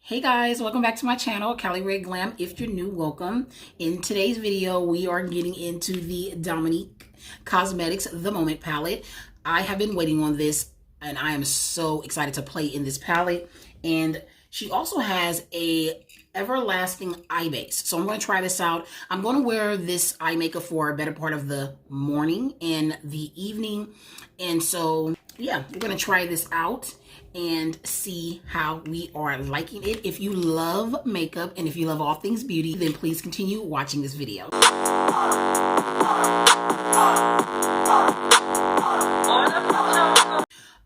Hey guys, welcome back to my channel, Cali Red Glam. If you're new, welcome. In today's video, we are getting into the Dominique Cosmetics The Moment palette. I have been waiting on this and I am so excited to play in this palette. And she also has a everlasting eye base. So I'm going to try this out. I'm going to wear this eye makeup for a better part of the morning and the evening. And so, yeah, we're going to try this out and see how we are liking it. If you love makeup and if you love all things beauty, then please continue watching this video.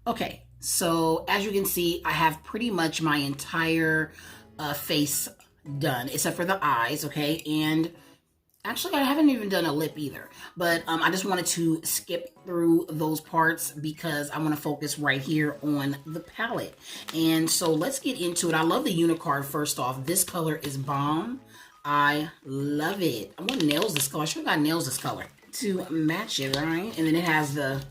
Okay, so as you can see, I have pretty much my entire face done, except for the eyes, okay? And actually, I haven't even done a lip either, but I just wanted to skip through those parts because I want to focus right here on the palette. And so let's get into it. I love the Unicard first off. This color is bomb. I love it. I want nails this color. I should have got nails this color to match it, right? And then it has the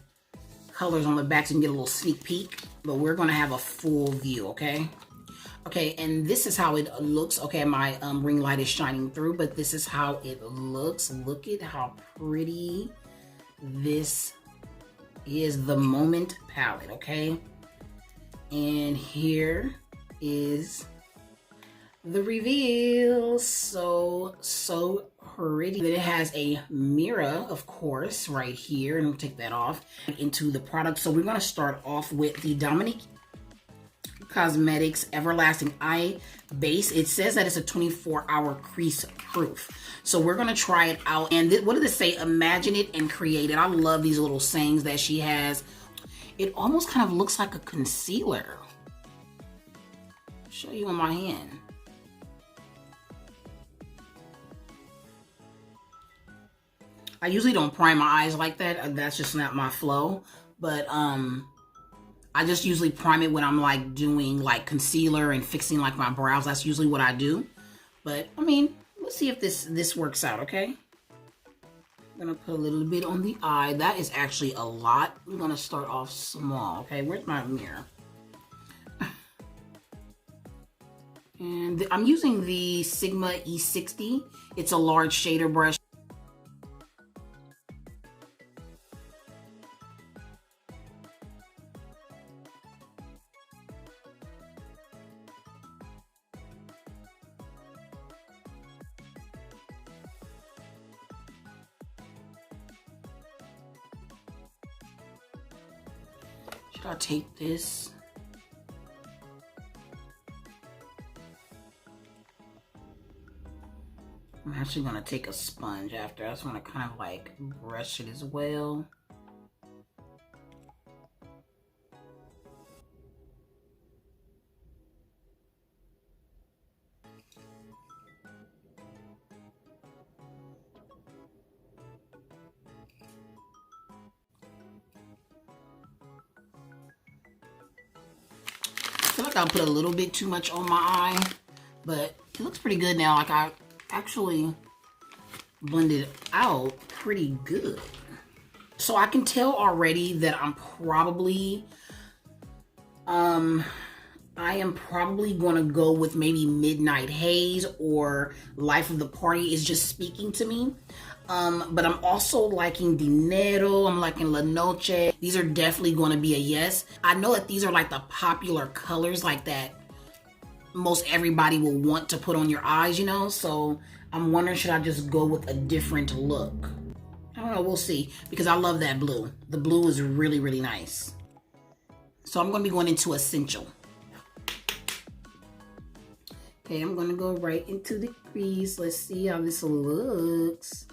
colors on the back so you can get a little sneak peek, but we're going to have a full view, okay? Okay, and this is how it looks. Okay, my ring light is shining through, but this is how it looks. Look at how pretty this is. The Moment palette, okay? And here is the reveal. So pretty. Then it has a mirror, of course, right here, and we'll take that off into the product. So we're going to start off with the Dominique Cosmetics Everlasting Eye Base. It says that it's a 24-hour crease proof. So we're going to try it out. And what did it say? Imagine it and create it. I love these little sayings that she has. It almost kind of looks like a concealer. I'll show you on my hand. I usually don't prime my eyes like that. That's just not my flow. But I just usually prime it when I'm like doing like concealer and fixing like my brows. That's usually what I do. But I mean, let's see if this works out, okay? I'm gonna put a little bit on the eye. That is actually a lot. I'm gonna start off small, okay? Where's my mirror? And I'm using the Sigma E60. It's a large shader brush. Should I take this? I'm actually going to take a sponge after. I just want to kind of like brush it as well. I feel like I put a little bit too much on my eye, but it looks pretty good now. Like I actually blended it out pretty good. So I can tell already that I'm probably, I am probably gonna go with maybe Midnight Haze or Life of the Party is just speaking to me. But I'm also liking Dinero, I'm liking La Noche. These are definitely going to be a yes. I know that these are like the popular colors like that most everybody will want to put on your eyes, you know? So I'm wondering, should I just go with a different look? I don't know, we'll see. Because I love that blue. The blue is really, really nice. So I'm going to be going into Essential. Okay, I'm going to go right into the crease. Let's see how this looks.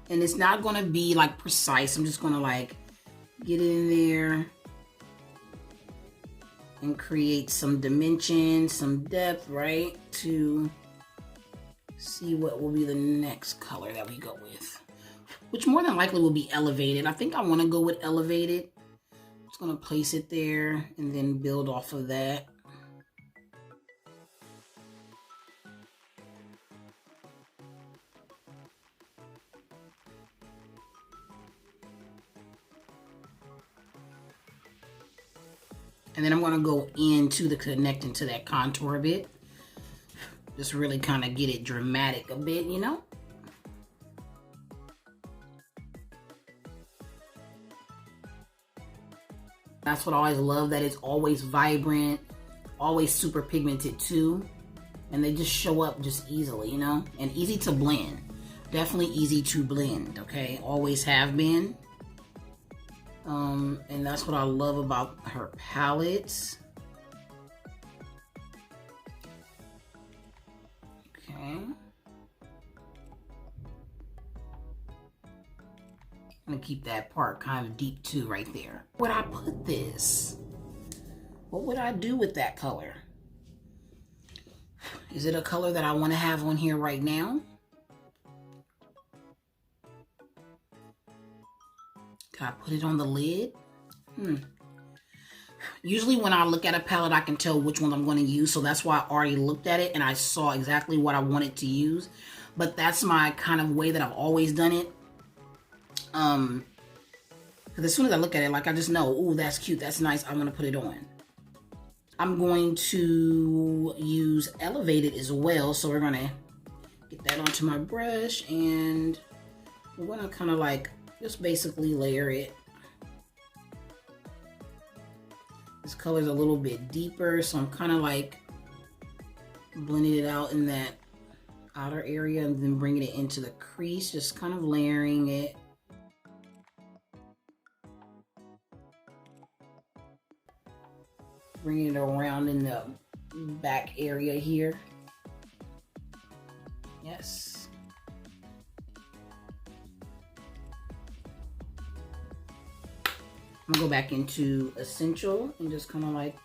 And it's not going to be like precise. I'm just going to like get in there and create some dimension, some depth, right? To see what will be the next color that we go with. Which more than likely will be Elevated. I think I want to go with Elevated. I'm just going to place it there and then build off of that. And then I'm going to go into the connecting to that contour a bit. Just really kind of get it dramatic a bit, you know? That's what I always love, that it's always vibrant, always super pigmented too. And they just show up just easily, you know? And easy to blend. Definitely easy to blend, okay? Always have been. And that's what I love about her palettes. Okay. I'm gonna keep that part kind of deep too right there. Where would I put this? What would I do with that color? Is it a color that I want to have on here right now? Can I put it on the lid? Usually when I look at a palette, I can tell which one I'm going to use. So that's why I already looked at it and I saw exactly what I wanted to use. But that's my kind of way that I've always done it. Because as soon as I look at it, like I just know, ooh, that's cute, that's nice, I'm going to put it on. I'm going to use Elevated as well. So we're going to get that onto my brush and we're going to kind of like just basically layer it. This color's a little bit deeper, so I'm kind of like blending it out in that outer area and then bringing it into the crease, just kind of layering it. Bringing it around in the back area here. Yes. I'm gonna go back into Essential and just kind of like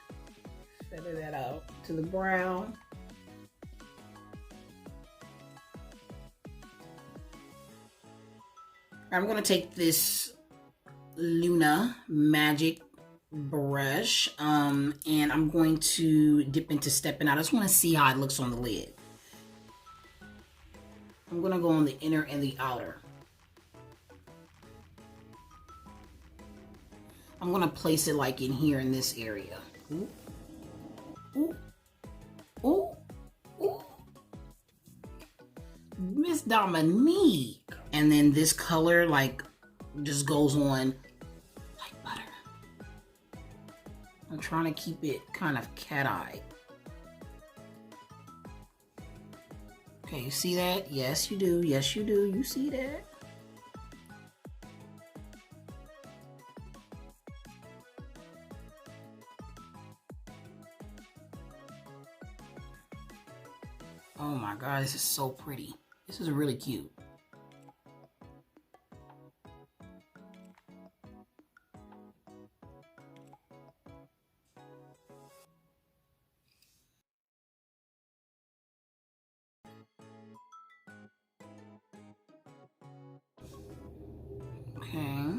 feather that out to the brow. I'm gonna take this Luna Magic brush and I'm going to dip into Stepping Out. I just want to see how it looks on the lid. I'm gonna go on the inner and the outer. I'm gonna place it like in here in this area. Ooh. Ooh. Ooh. Ooh. Miss Dominique. And then this color like just goes on like butter. I'm trying to keep it kind of cat-eyed. Okay, you see that? Yes, you do. Yes, you do. You see that? Oh my God, this is so pretty. This is really cute. Okay.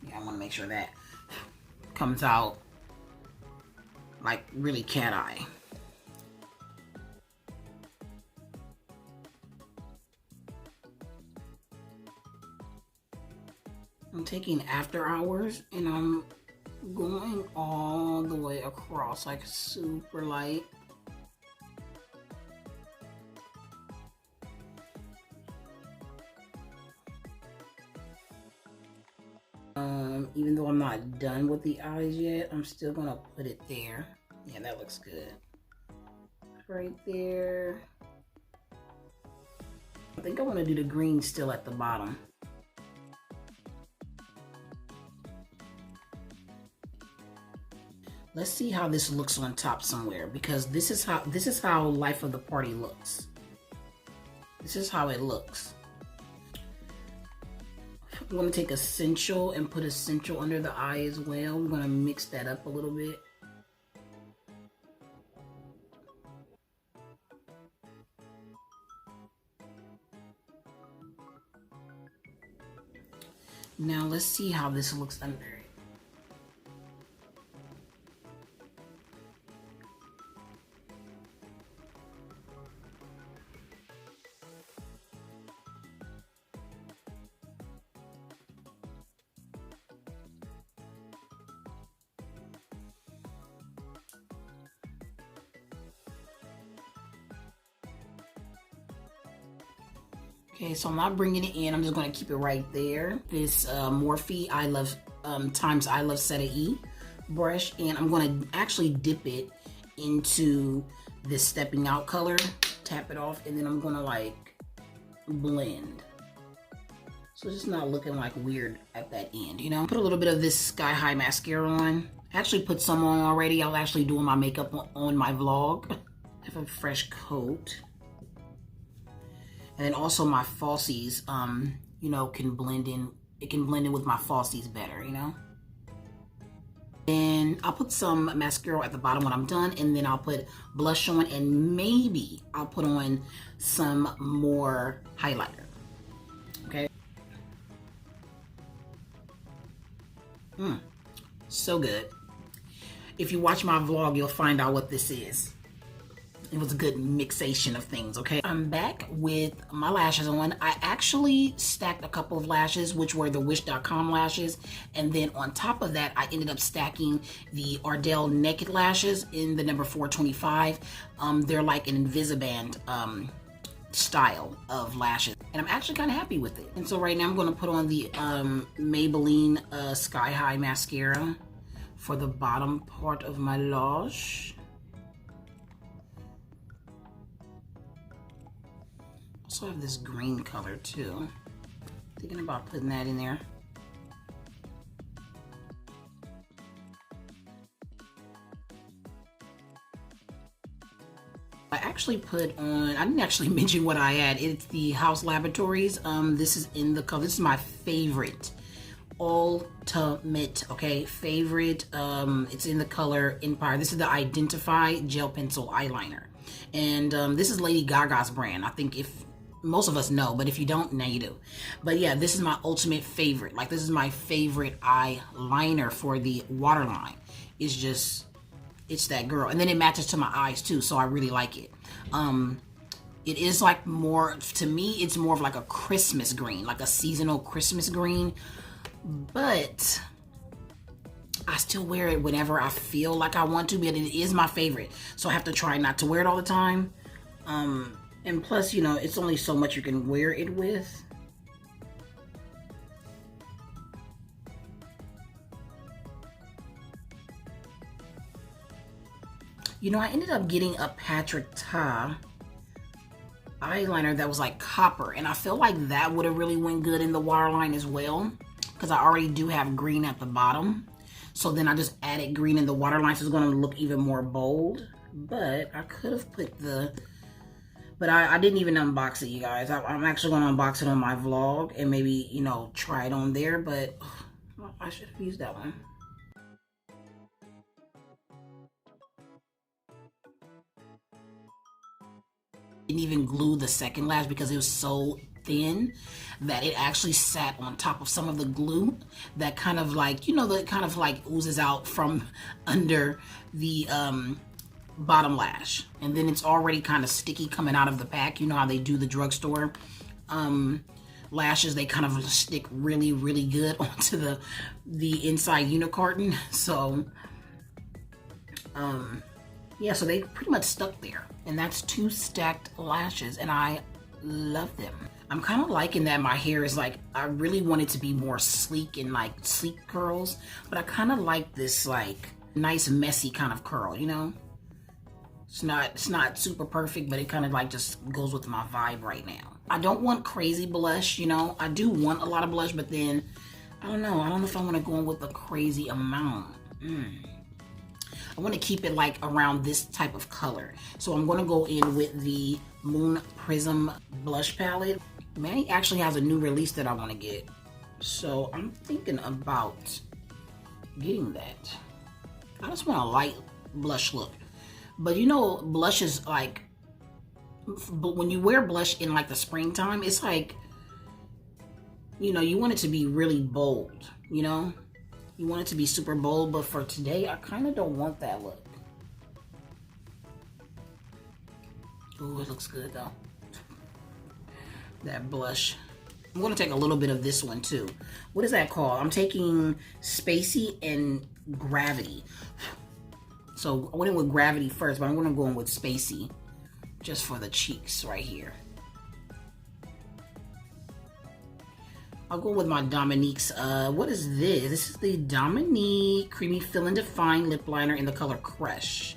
Yeah, I want to make sure that comes out like really cat eye. I'm taking After Hours and I'm going all the way across, like super light. Even though I'm not done with the eyes yet, I'm still gonna put it there. Yeah, that looks good. Right there. I think I want to do the green still at the bottom. Let's see how this looks on top somewhere, because this is how Life of the Party looks. This is how it looks. I'm going to take Essential and put Essential under the eye as well. We're going to mix that up a little bit. Now let's see how this looks under it. Okay, so I'm not bringing it in. I'm just going to keep it right there. This Morphe I Love times I Love Set E brush, and I'm going to actually dip it into this stepping out color, tap it off, and then I'm going to like blend. So it's just not looking like weird at that end, you know? Put a little bit of this Sky High mascara on. I actually put some on already. I was actually doing my makeup on my vlog. I have a fresh coat. And then also my falsies, you know, can blend in. It can blend in with my falsies better, you know? And I'll put some mascara at the bottom when I'm done, and then I'll put blush on, and maybe I'll put on some more highlighter, okay? So good. If you watch my vlog, you'll find out what this is. It was a good mixation of things, okay? I'm back with my lashes on. I actually stacked a couple of lashes, which were the Wish.com lashes. And then on top of that, I ended up stacking the Ardell Naked Lashes in the number 425. They're like an Invisiband style of lashes. And I'm actually kind of happy with it. And so right now I'm going to put on the Maybelline Sky High Mascara for the bottom part of my lash. Also have this green color too. Thinking about putting that in there. I actually put on, I didn't actually mention what I had. It's the House Laboratories. This is in the color, this is my favorite. Ultimate, okay, favorite. It's in the color Empire. This is the Identify Gel Pencil Eyeliner. And this is Lady Gaga's brand. I think if most of us know, but if you don't, now you do. But yeah, this is my ultimate favorite. Like, this is my favorite eyeliner for the waterline. It's just, it's that girl. And then it matches to my eyes too, so I really like it. It is like more, to me, it's more of like a Christmas green, like a seasonal Christmas green. But I still wear it whenever I feel like I want to, but it is my favorite. So I have to try not to wear it all the time. And plus, you know, it's only so much you can wear it with. You know, I ended up getting a Patrick Ta eyeliner that was like copper, and I feel like that would have really went good in the waterline as well, because I already do have green at the bottom. So then I just added green in the waterline, so it's going to look even more bold. But I could have put the... But I didn't even unbox it, you guys. I'm actually going to unbox it on my vlog and maybe, you know, try it on there. But I should have used that one. Didn't even glue the second lash because it was so thin that it actually sat on top of some of the glue that kind of like, you know, that kind of like oozes out from under the bottom lash, and then it's already kind of sticky coming out of the pack. You know how they do the drugstore lashes, they kind of stick really good onto the inside unicarton. So yeah, so they pretty much stuck there, and that's 2 stacked lashes, and I love them. I'm kind of liking that my hair is like, I really want it to be more sleek and like sleek curls, but I kind of like this like nice messy kind of curl, you know. It's not super perfect, but it kind of like just goes with my vibe right now. I don't want crazy blush, you know. I do want a lot of blush, but then I don't know if I want to go in with a crazy amount. I want to keep it like around this type of color. So I'm going to go in with the Moon Prism blush palette. Manny actually has a new release that I want to get, so I'm thinking about getting that. I just want a light blush look. But you know, blush is like, but when you wear blush in like the springtime, it's like, you know, you want it to be really bold, you know? You want it to be super bold, but for today, I kind of don't want that look. Ooh, it looks good though. That blush. I'm going to take a little bit of this one too. What is that called? I'm taking Spacey and Gravity. So I went in with Gravity first, but I'm going to go in with Spacey just for the cheeks right here. I'll go with my Dominique's, what is this? This is the Dominique Creamy Fill and Define Lip Liner in the color Crush.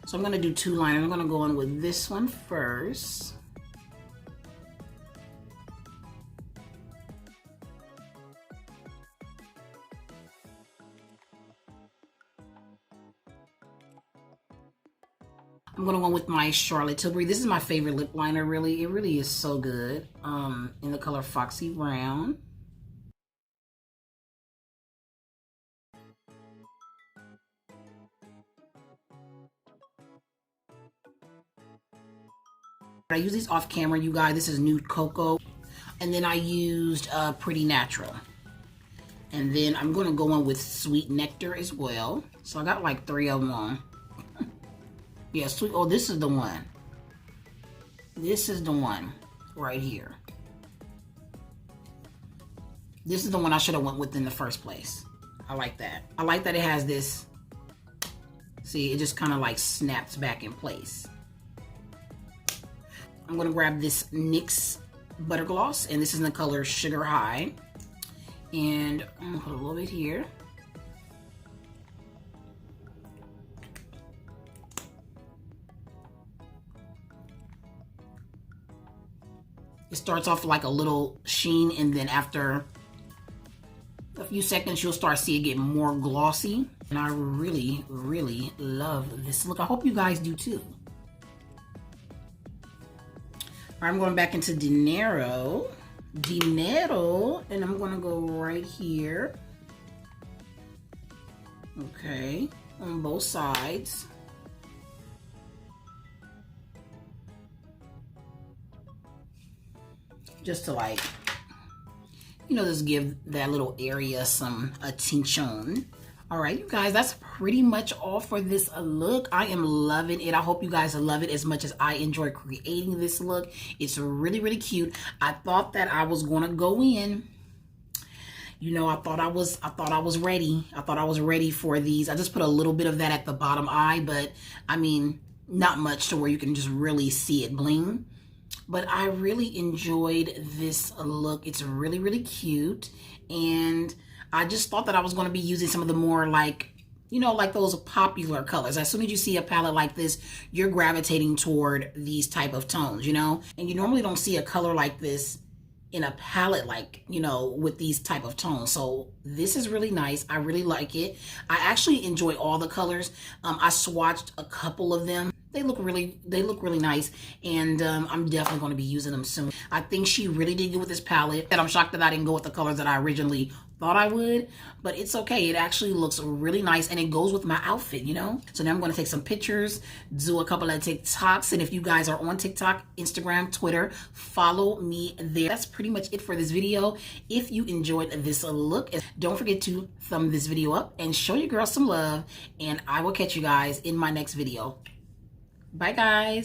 So I'm gonna do 2 liners. I'm gonna go in with this one first. I'm gonna go with my Charlotte Tilbury. This is my favorite lip liner, really. It really is so good. In the color Foxy Brown. I use these off camera, you guys. This is Nude Cocoa. And then I used Pretty Natural. And then I'm gonna go in with Sweet Nectar as well. So I got like 3 of them on. Yeah, sweet. Oh, this is the one. This is the one right here. This is the one I should have went with in the first place. I like that. I like that it has this. See, it just kind of like snaps back in place. I'm gonna grab this NYX Butter Gloss, and this is in the color Sugar High. And I'm gonna put a little bit here. It starts off like a little sheen, and then after a few seconds, you'll start seeing it get more glossy. And I really, really love this look. I hope you guys do too. All right, I'm going back into Dinero, and I'm gonna go right here. Okay, on both sides. Just to like, you know, just give that little area some attention. All right, you guys, that's pretty much all for this look. I am loving it. I hope you guys love it as much as I enjoy creating this look. It's really, really cute. I thought that I was gonna go in. You know, I thought I was ready. I thought I was ready for these. I just put a little bit of that at the bottom eye, but I mean, not much to where you can just really see it bling. But I really enjoyed this look. It's really, really cute. And I just thought that I was going to be using some of the more like, you know, like those popular colors. As soon as you see a palette like this, you're gravitating toward these type of tones, you know? And you normally don't see a color like this in a palette like, you know, with these type of tones. So this is really nice. I really like it. I actually enjoy all the colors. I swatched a couple of them. They look really nice, and I'm definitely going to be using them soon. I think she really did good with this palette, and I'm shocked that I didn't go with the colors that I originally thought I would, but it's okay. It actually looks really nice, and it goes with my outfit, you know? So now I'm going to take some pictures, do a couple of TikToks, and if you guys are on TikTok, Instagram, Twitter, follow me there. That's pretty much it for this video. If you enjoyed this look, don't forget to thumb this video up and show your girl some love, and I will catch you guys in my next video. Bye, guys.